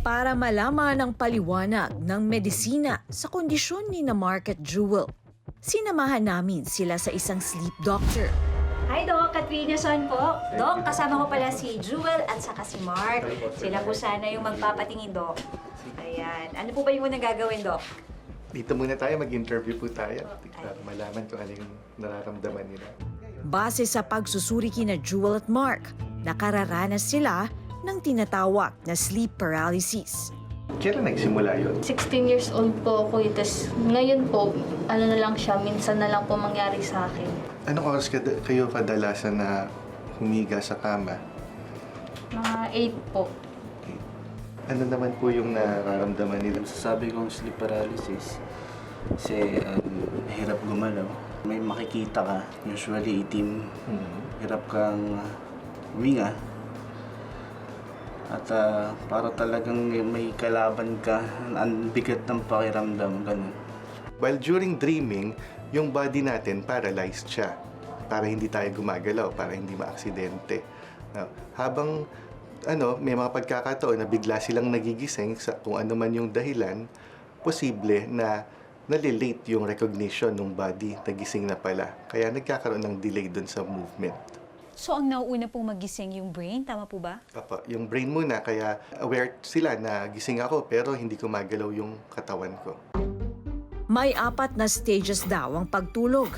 Para malaman ang paliwanag ng medisina sa kondisyon ni na Mark at Jewel, sinamahan namin sila sa isang sleep doctor. Hi, Doc. Katrina Son po. Doc, kasama ko pala si Jewel at saka si Mark. Sila po sana yung magpapatingin, Doc. Ayan. Ano po ba yung unang gagawin, Doc? Dito muna tayo, mag-interview po tayo para malaman kung ano yung nararamdaman nila. Base sa pagsusuri kina Jewel at Mark, nakararanas sila ng tinatawag na sleep paralysis. Kailan nagsimula yun? 16 years old po ako. Tapos ngayon po, ano na lang siya, minsan na lang po mangyari sa akin. Anong oras kayo kadalasan na humiga sa kama? Mga 8 po. Ano naman po yung nararamdaman nila? Sabi kong sleep paralysis kasi hirap gumalaw. May makikita ka, usually itim. Hirap kang huminga. At para talagang may kalaban ka, ang bigat ng pakiramdam, ganun. While during dreaming, yung body natin paralyzed siya para hindi tayo gumagalaw, para hindi maaksidente. Now, habang may mga pagkakataon na bigla silang nagigising sa kung ano man yung dahilan, posible na nalilate yung recognition ng body, nagising na pala. Kaya nagkakaroon ng delay dun sa movement. So, ang nauuna pong magising yung brain, tama po ba? Opo, yung brain muna, kaya aware sila na gising ako pero hindi ko magalaw yung katawan ko. May 4 na stages daw ang pagtulog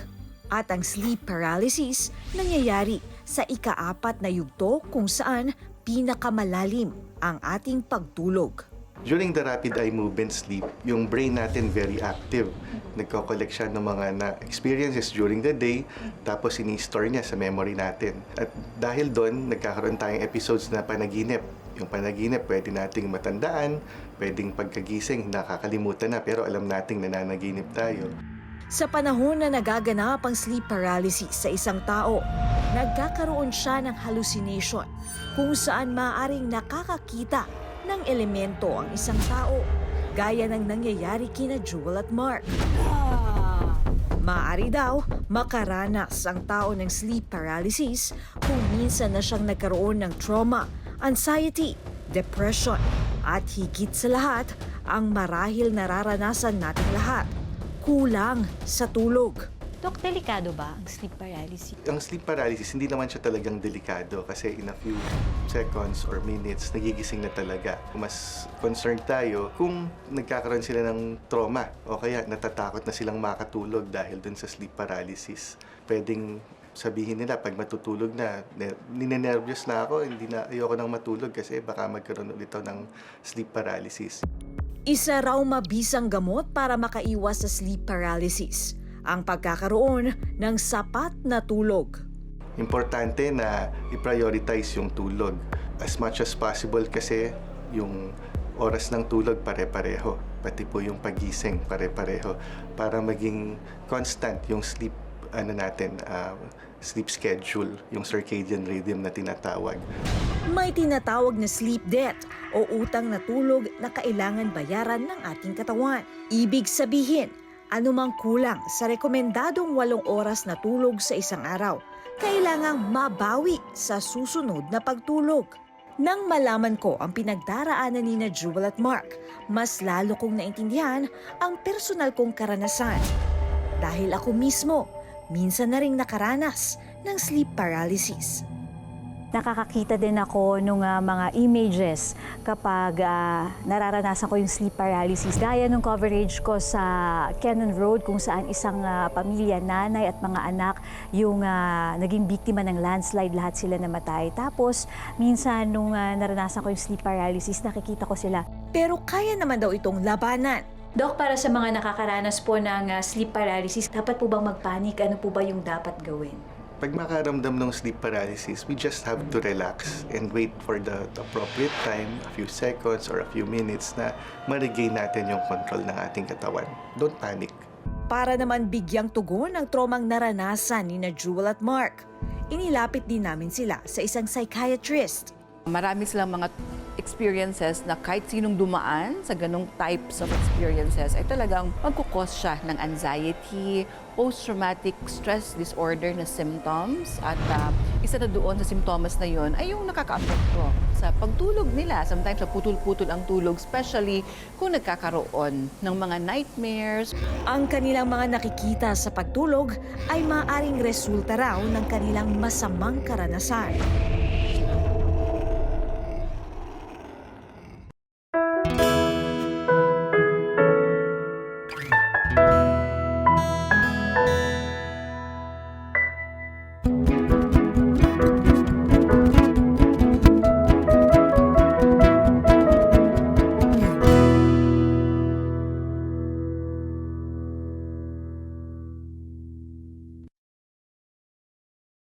at ang sleep paralysis nangyayari sa ika-4 na yugto kung saan pinakamalalim ang ating pagtulog. During the rapid eye movement sleep, yung brain natin very active. Nagko-collect siya ng mga experiences during the day, tapos ini-store niya sa memory natin. At dahil doon, nagkakaroon tayong episodes na panaginip. Yung panaginip, pwede nating matandaan, pwedeng pagkagising, nakakalimutan na, pero alam nating nananaginip tayo. Sa panahon na nagaganap ang sleep paralysis sa isang tao, nagkakaroon siya ng hallucination kung saan maaaring nakakakita ng elemento ang isang tao, gaya ng nangyayari kina Jewel at Mark. Maaari daw makaranas ang tao ng sleep paralysis kung minsan na siyang nagkaroon ng trauma, anxiety, depression, at higit sa lahat, ang marahil nararanasan nating lahat, kulang sa tulog. Doc, delikado ba ang sleep paralysis? Ang sleep paralysis, hindi naman siya talagang delikado kasi in a few seconds or minutes, nagigising na talaga. Mas concerned tayo kung nagkakaroon sila ng trauma o kaya natatakot na silang makatulog dahil dun sa sleep paralysis. Pwedeng sabihin nila pag matutulog na, ninenervyos na ako, ayoko nang matulog kasi baka magkaroon ulit ako ng sleep paralysis. Isa raw mabisang gamot para makaiwas sa sleep paralysis ang pagkakaroon ng sapat na tulog. Importante na i-prioritize yung tulog as much as possible kasi yung oras ng tulog pare-pareho, pati po yung pagising pare-pareho para maging constant yung sleep sleep schedule, yung circadian rhythm na tinatawag. May tinatawag na sleep debt o utang na tulog na kailangan bayaran ng ating katawan. Ibig sabihin, anumang kulang sa rekomendadong 8 oras na tulog sa isang araw, kailangang mabawi sa susunod na pagtulog. Nang malaman ko ang pinagdaraanan ni Jewel at Mark, mas lalo kong naintindihan ang personal kong karanasan. Dahil ako mismo, minsan na ring nakaranas ng sleep paralysis. Nakakakita din ako ng mga images kapag nararanasan ko yung sleep paralysis. Gaya nung coverage ko sa Cannon Road kung saan isang pamilya, nanay at mga anak, yung naging biktima ng landslide, lahat sila namatay. Tapos minsan nung naranasan ko yung sleep paralysis, nakikita ko sila. Pero kaya naman daw itong labanan. Doc, para sa mga nakakaranas po ng sleep paralysis, dapat po bang magpanik? Ano po ba yung dapat gawin? Pag makaramdam ng sleep paralysis, we just have to relax and wait for the appropriate time, a few seconds or a few minutes na ma-regain natin yung control ng ating katawan. Don't panic. Para naman bigyang tugon ang tromang naranasan ni Jewel at Mark, inilapit din namin sila sa isang psychiatrist. Marami silang mga experiences na kahit sinong dumaan sa ganong types of experiences ay talagang magkukos siya ng anxiety post-traumatic stress disorder na symptoms at isa na doon sa simptomas na yon ay yung nakaka-apekto sa pagtulog nila. Sometimes putol-putol ang tulog, especially kung nagkakaroon ng mga nightmares. Ang kanilang mga nakikita sa pagtulog ay maaaring resulta raw ng kanilang masamang karanasan.